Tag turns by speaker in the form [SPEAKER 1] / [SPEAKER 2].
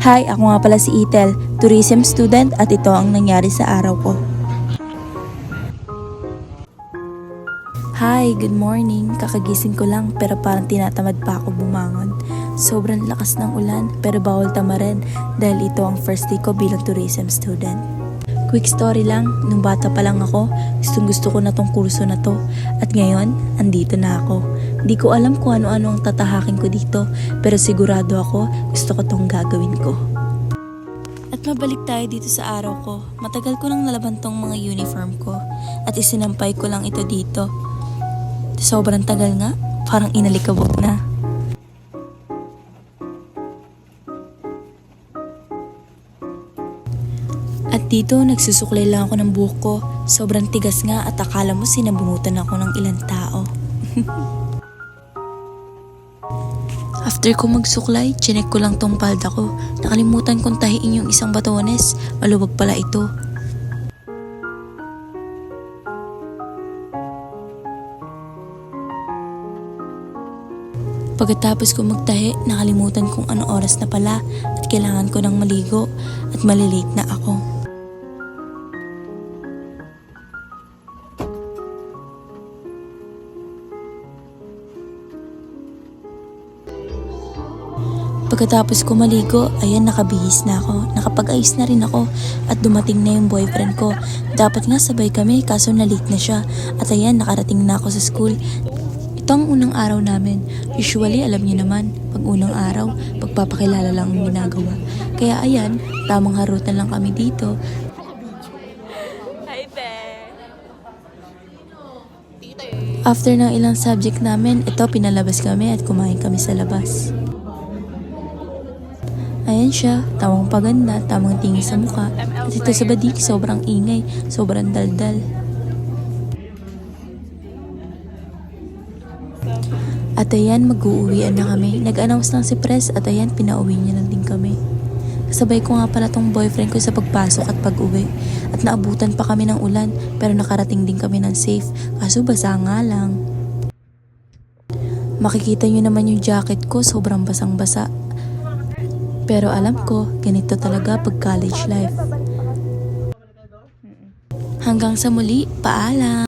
[SPEAKER 1] Hi, ako nga pala si Ethel, tourism student at ito ang nangyari sa araw ko. Hi, good morning. Kakagising ko lang pero parang tinatamad pa ako bumangon. Sobrang lakas ng ulan pero bawal tamarin dahil ito ang first day ko bilang tourism student. Quick story lang, nung bata pa lang ako, gusto ko na tong kurso na to. At ngayon, andito na ako. Di ko alam kung ano-ano ang tatahakin ko dito, pero sigurado ako, gusto ko tong gagawin ko. At mabalik tayo dito sa araw ko. Matagal ko nang nalaban tong mga uniform ko at isinampay ko lang ito dito. Sobrang tagal nga, parang inalikabok na. At dito, nagsusuklay lang ako ng buhok ko. Sobrang tigas nga at akala mo sinabunutan ako ng ilang tao. After ko magsuklay, chinek ko lang tong palda ko. Nakalimutan kong tahiin yung isang batones. Maluwag pala ito. Pagkatapos ko magtahi, nakalimutan kong ano oras na pala at kailangan ko nang maligo at malilate na ako. Pagkatapos ko maligo, ayan nakabihis na ako, nakapag-ayos na rin ako at dumating na yung boyfriend ko. Dapat nga sabay kami kaso na-late na siya at ayan nakarating na ako sa school. Ito ang unang araw namin. Usually alam niyo naman, pag unang araw, pagpapakilala lang ang ginagawa. Kaya ayan, tamang harutan lang kami dito.
[SPEAKER 2] Hi, Be.
[SPEAKER 1] After ng ilang subject namin, ito pinalabas kami at kumain kami sa labas. Ayan siya, tamang paganda, tamang tingin sa mukha. At ito sa badik, sobrang ingay, sobrang daldal. At ayan, mag-uuwian na kami. Nag-announce lang si Pres at ayan, pinauwi niya na din kami. Kasabay ko nga pala tong boyfriend ko sa pagpasok at pag-uwi. At naabutan pa kami ng ulan, pero nakarating din kami ng safe. Kaso basa nga lang. Makikita nyo naman yung jacket ko, sobrang basang-basa. Pero alam ko, ganito talaga pag college life. Hanggang sa muli, paalam!